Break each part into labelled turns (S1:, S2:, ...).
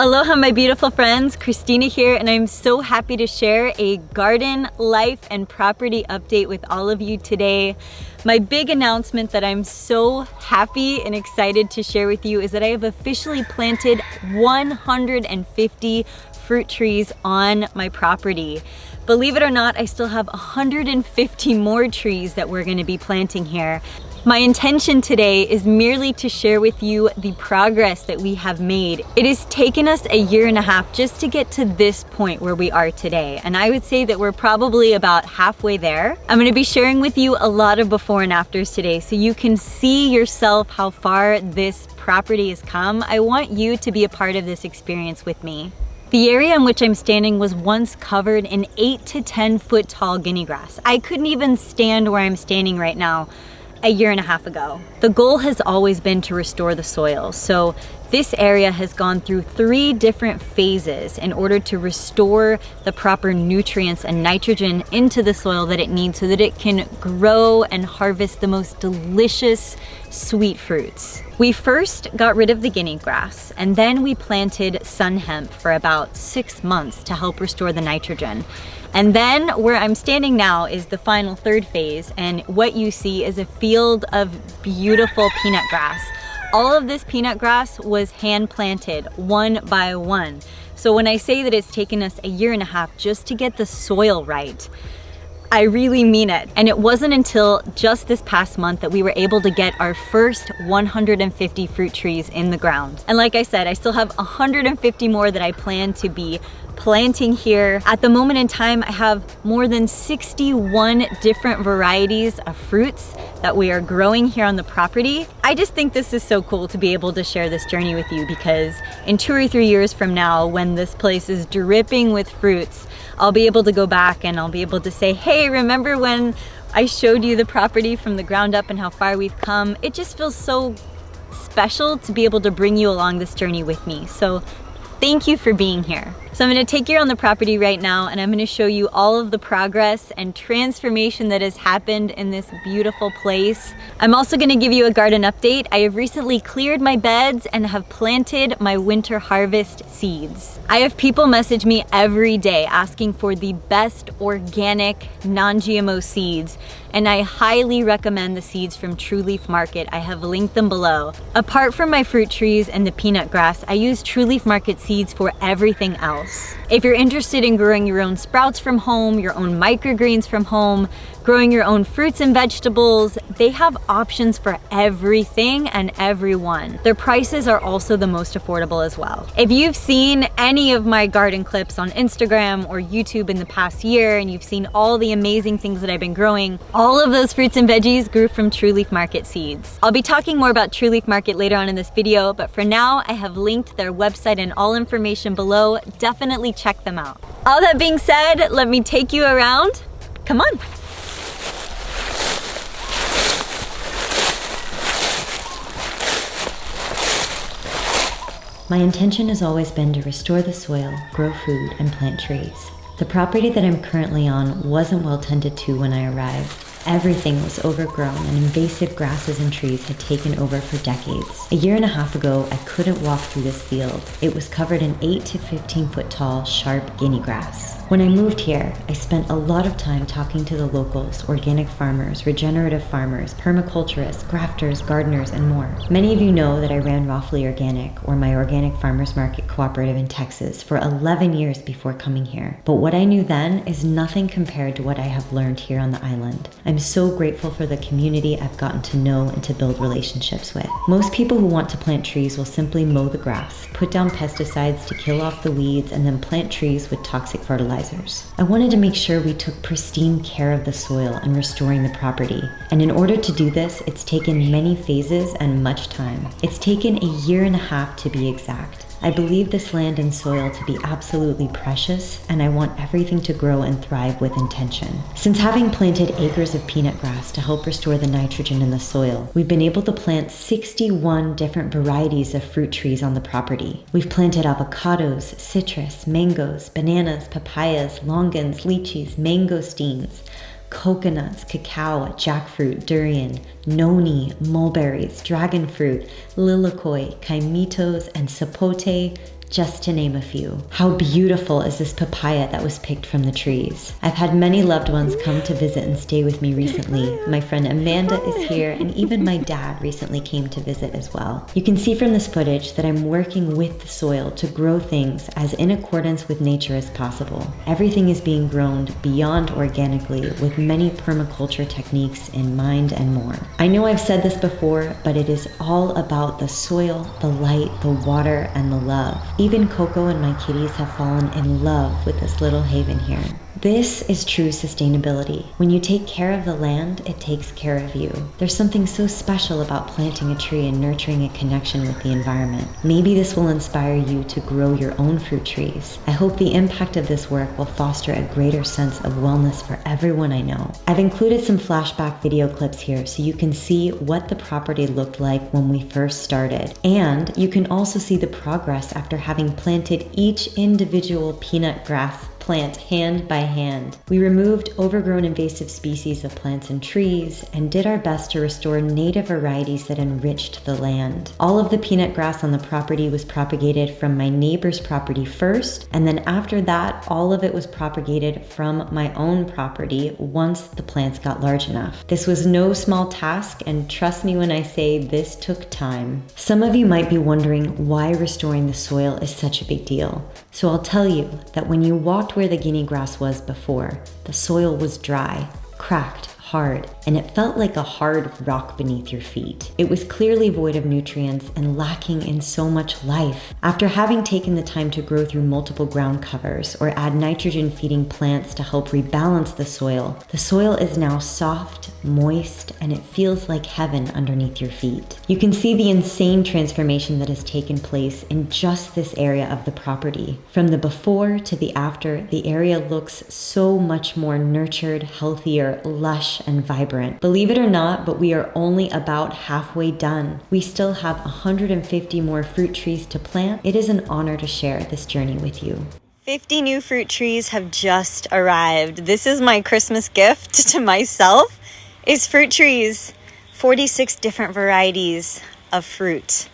S1: Aloha my beautiful friends, Christina here, and I'm so happy to share a garden, life, and property update with all of you today. My big announcement that I'm so happy and excited to share with you is that I have officially planted 150 fruit trees on my property. Believe it or not, I still have 150 more trees that we're going to be planting here. My intention today is merely to share with you the progress that we have made. It has taken us a year and a half just to get to this point where we are today, and I would say that we're probably about halfway there. I'm going to be sharing with you a lot of before and afters today so you can see yourself how far this property has come. I want you to be a part of this experience with me. The area in which I'm standing was once covered in 8 to 10 foot tall guinea grass. I couldn't even stand where I'm standing right now a year and a half ago. The goal has always been to restore the soil. So this area has gone through 3 different phases in order to restore the proper nutrients and nitrogen into the soil that it needs so that it can grow and harvest the most delicious sweet fruits. We first got rid of the guinea grass, and then we planted sun hemp for about 6 months to help restore the nitrogen. And then where I'm standing now is the final 3rd phase, and what you see is a field of beautiful peanut grass. All of this peanut grass was hand planted one by one. So when I say that it's taken us a year and a half just to get the soil right, I really mean it. And it wasn't until just this past month that we were able to get our first 150 fruit trees in the ground. And like I said, I still have 150 more that I plan to be planting here. At the moment in time, I have more than 61 different varieties of fruits that we are growing here on the property. I just think this is so cool to be able to share this journey with you, because in 2 or 3 years from now, when this place is dripping with fruits, I'll be able to go back and I'll be able to say, hey, remember when I showed you the property from the ground up and how far we've come? It just feels so special to be able to bring you along this journey with me. So thank you for being here. So I'm going to take you on the property right now, and I'm going to show you all of the progress and transformation that has happened in this beautiful place. I'm also going to give you a garden update. I have recently cleared my beds and have planted my winter harvest seeds. I have people message me every day asking for the best organic non-GMO seeds, and I highly recommend the seeds from True Leaf Market. I have linked them below. Apart from my fruit trees and the peanut grass, I use True Leaf Market seeds for everything else. If you're interested in growing your own sprouts from home, your own microgreens from home, growing your own fruits and vegetables, they have options for everything and everyone. Their prices are also the most affordable as well. If you've seen any of my garden clips on Instagram or YouTube in the past year, and you've seen all the amazing things that I've been growing, all of those fruits and veggies grew from True Leaf Market seeds. I'll be talking more about True Leaf Market later on in this video, but for now, I have linked their website and all information below. Definitely check them out. All that being said, let me take you around. Come on.
S2: My intention has always been to restore the soil, grow food, and plant trees. The property that I'm currently on wasn't well tended to when I arrived. Everything was overgrown and invasive grasses and trees had taken over for decades. A year and a half ago, I couldn't walk through this field. It was covered in 8 to 15 foot tall, sharp guinea grass. When I moved here, I spent a lot of time talking to the locals, organic farmers, regenerative farmers, permaculturists, grafters, gardeners, and more. Many of you know that I ran FullyRawKristina, or my organic farmers market cooperative in Texas, for 11 years before coming here. But what I knew then is nothing compared to what I have learned here on the island. I'm so grateful for the community I've gotten to know and to build relationships with. Most people who want to plant trees will simply mow the grass, put down pesticides to kill off the weeds, and then plant trees with toxic fertilizers. I wanted to make sure we took pristine care of the soil and restoring the property. And in order to do this, it's taken many phases and much time. It's taken a year and a half to be exact. I believe this land and soil to be absolutely precious, and I want everything to grow and thrive with intention. Since having planted acres of peanut grass to help restore the nitrogen in the soil, we've been able to plant 61 different varieties of fruit trees on the property. We've planted avocados, citrus, mangoes, bananas, papayas, longans, lychees, mangosteens, coconuts, cacao, jackfruit, durian, noni, mulberries, dragon fruit, lilikoi, kaimitos, and sapote, just to name a few. How beautiful is this papaya that was picked from the trees? I've had many loved ones come to visit and stay with me recently. My friend Amanda is here, and even my dad recently came to visit as well. You can see from this footage that I'm working with the soil to grow things as in accordance with nature as possible. Everything is being grown beyond organically with many permaculture techniques in mind and more. I know I've said this before, but it is all about the soil, the light, the water, and the love. Even Coco and my kitties have fallen in love with this little haven here. This is true sustainability. When you take care of the land, it takes care of you. There's something so special about planting a tree and nurturing a connection with the environment. Maybe this will inspire you to grow your own fruit trees. I hope the impact of this work will foster a greater sense of wellness for everyone I know. I've included some flashback video clips here so you can see what the property looked like when we first started. And you can also see the progress after having planted each individual peanut grass plant hand by hand. We removed overgrown invasive species of plants and trees and did our best to restore native varieties that enriched the land. All of the peanut grass on the property was propagated from my neighbor's property first, and then after that, all of it was propagated from my own property once the plants got large enough. This was no small task, and trust me when I say this took time. Some of you might be wondering why restoring the soil is such a big deal. So I'll tell you that when you walked where the guinea grass was before, the soil was dry, cracked, hard, and it felt like a hard rock beneath your feet. It was clearly void of nutrients and lacking in so much life. After having taken the time to grow through multiple ground covers or add nitrogen-feeding plants to help rebalance the soil is now soft, moist, and it feels like heaven underneath your feet. You can see the insane transformation that has taken place in just this area of the property. From the before to the after, the area looks so much more nurtured, healthier, lush, and vibrant. Believe it or not, but we are only about halfway done. We still have 150 more fruit trees to plant. It is an honor to share this journey with you.
S1: 50 new fruit trees have just arrived. This is my Christmas gift to myself, is fruit trees. 46 different varieties of fruit.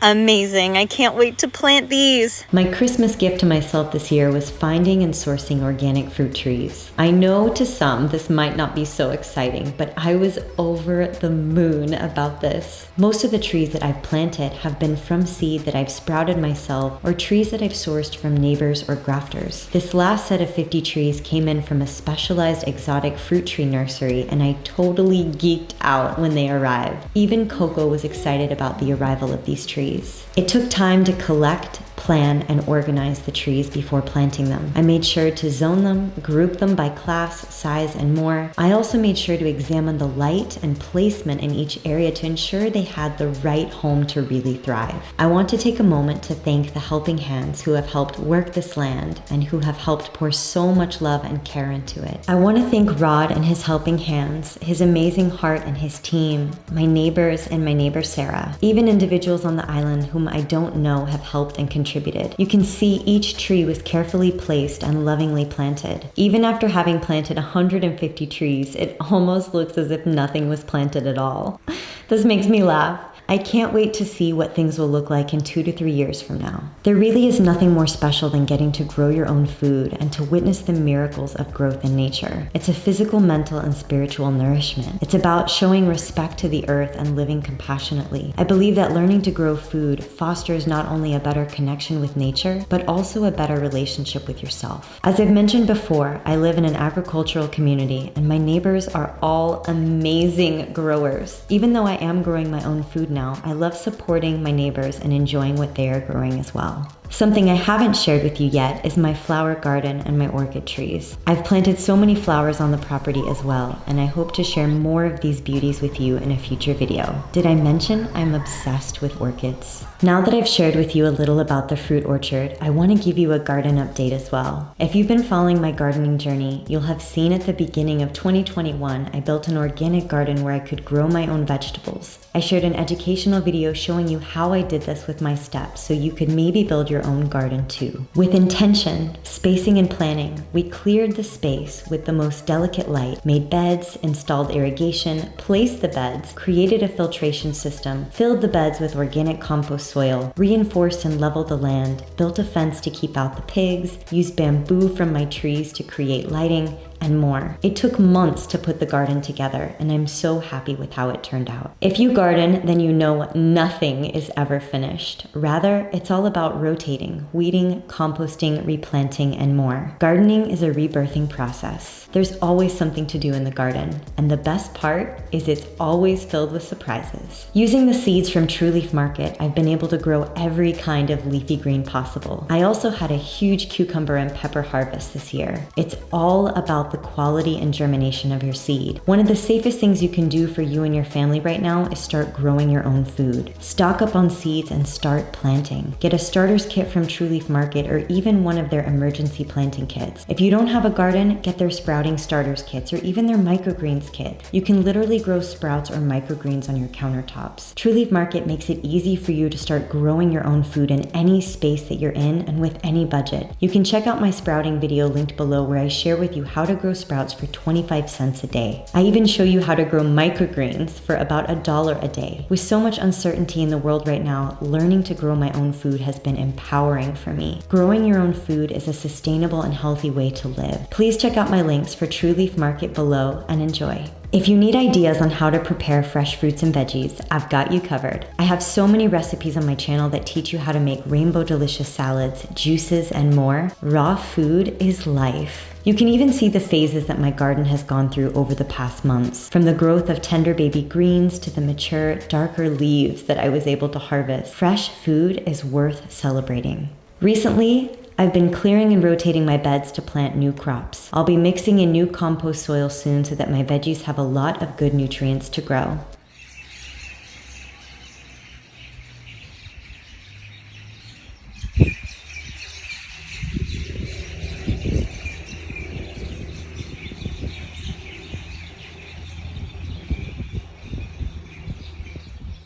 S1: Amazing. I can't wait to plant these.
S2: My Christmas gift to myself this year was finding and sourcing organic fruit trees. I know to some this might not be so exciting, but I was over the moon about this. Most of the trees that I've planted have been from seed that I've sprouted myself or trees that I've sourced from neighbors or grafters. This last set of 50 trees came in from a specialized exotic fruit tree nursery, and I totally geeked out when they arrived. Even Coco was excited about the arrival of these trees. It took time to collect, plan, and organize the trees before planting them. I made sure to zone them, group them by class, size, and more. I also made sure to examine the light and placement in each area to ensure they had the right home to really thrive. I want to take a moment to thank the helping hands who have helped work this land and who have helped pour so much love and care into it. I want to thank Rod and his helping hands, his amazing heart and his team, my neighbors and my neighbor Sarah, even individuals on the island whom I don't know have helped and contributed. You can see each tree was carefully placed and lovingly planted. Even after having planted 150 trees, it almost looks as if nothing was planted at all. This makes me laugh. I can't wait to see what things will look like in 2 to 3 years from now. There really is nothing more special than getting to grow your own food and to witness the miracles of growth in nature. It's a physical, mental, and spiritual nourishment. It's about showing respect to the earth and living compassionately. I believe that learning to grow food fosters not only a better connection with nature, but also a better relationship with yourself. As I've mentioned before, I live in an agricultural community, and my neighbors are all amazing growers. Even though I am growing my own food now, I love supporting my neighbors and enjoying what they are growing as well. Something I haven't shared with you yet is my flower garden and my orchid trees. I've planted so many flowers on the property as well, and I hope to share more of these beauties with you in a future video. Did I mention I'm obsessed with orchids? Now that I've shared with you a little about the fruit orchard, I want to give you a garden update as well. If you've been following my gardening journey, you'll have seen at the beginning of 2021, I built an organic garden where I could grow my own vegetables. I shared an educational video showing you how I did this with my steps so you could maybe build your your own garden too. With intention, spacing, and planning, we cleared the space with the most delicate light, made beds, installed irrigation, placed the beds, created a filtration system, filled the beds with organic compost soil, reinforced and leveled the land, built a fence to keep out the pigs, used bamboo from my trees to create lighting, and more. It took months to put the garden together, and I'm so happy with how it turned out. If you garden, then you know nothing is ever finished. Rather, it's all about rotating, weeding, composting, replanting, and more. Gardening is a rebirthing process. There's always something to do in the garden, and the best part is it's always filled with surprises. Using the seeds from True Leaf Market, I've been able to grow every kind of leafy green possible. I also had a huge cucumber and pepper harvest this year. It's all about the quality and germination of your seed. One of the safest things you can do for you and your family right now is start growing your own food. Stock up on seeds and start planting. Get a starter's kit from True Leaf Market or even one of their emergency planting kits. If you don't have a garden, get their sprouting starters kits or even their microgreens kit. You can literally grow sprouts or microgreens on your countertops. True Leaf Market makes it easy for you to start growing your own food in any space that you're in and with any budget. You can check out my sprouting video linked below where I share with you how to grow sprouts for 25 cents a day. I even show you how to grow microgreens for about $1 a day. With so much uncertainty in the world right now, learning to grow my own food has been empowering for me. Growing your own food is a sustainable and healthy way to live. Please check out my links for True Leaf Market below and enjoy. If you need ideas on how to prepare fresh fruits and veggies, I've got you covered. I have so many recipes on my channel that teach you how to make rainbow delicious salads, juices, and more. Raw food is life. You can even see the phases that my garden has gone through over the past months, from the growth of tender baby greens to the mature, darker leaves that I was able to harvest. Fresh food is worth celebrating. Recently, I've been clearing and rotating my beds to plant new crops. I'll be mixing in new compost soil soon so that my veggies have a lot of good nutrients to grow.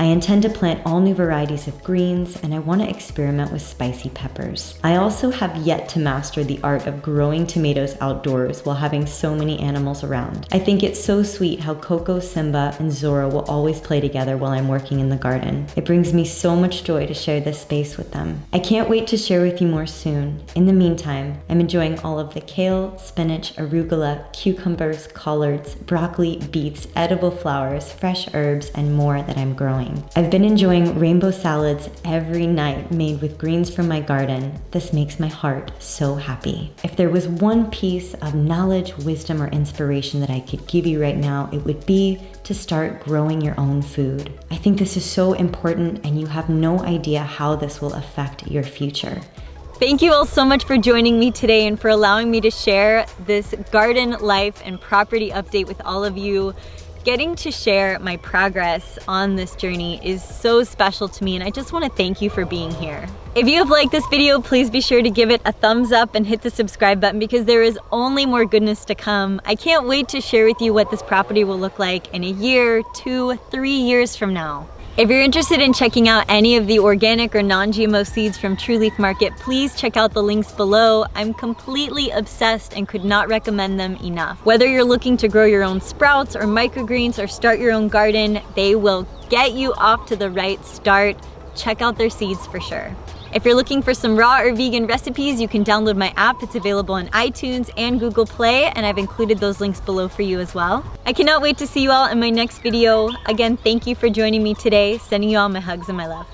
S2: I intend to plant all new varieties of greens, and I want to experiment with spicy peppers. I also have yet to master the art of growing tomatoes outdoors while having so many animals around. I think it's so sweet how Coco, Simba, and Zora will always play together while I'm working in the garden. It brings me so much joy to share this space with them. I can't wait to share with you more soon. In the meantime, I'm enjoying all of the kale, spinach, arugula, cucumbers, collards, broccoli, beets, edible flowers, fresh herbs, and more that I'm growing. I've been enjoying rainbow salads every night made with greens from my garden. This makes my heart so happy. If there was one piece of knowledge, wisdom, or inspiration that I could give you right now, it would be to start growing your own food. I think this is so important, and you have no idea how this will affect your future.
S1: Thank you all so much for joining me today and for allowing me to share this garden life and property update with all of you. Getting to share my progress on this journey is so special to me, and I just want to thank you for being here. If you have liked this video, please be sure to give it a thumbs up and hit the subscribe button because there is only more goodness to come. I can't wait to share with you what this property will look like in a year, 2, 3 years from now. If you're interested in checking out any of the organic or non-GMO seeds from True Leaf Market, please check out the links below. I'm completely obsessed and could not recommend them enough. Whether you're looking to grow your own sprouts or microgreens or start your own garden, they will get you off to the right start. Check out their seeds for sure. If you're looking for some raw or vegan recipes, you can download my app. It's available on iTunes and Google Play, and I've included those links below for you as well. I cannot wait to see you all in my next video. Again, thank you for joining me today. Sending you all my hugs and my love.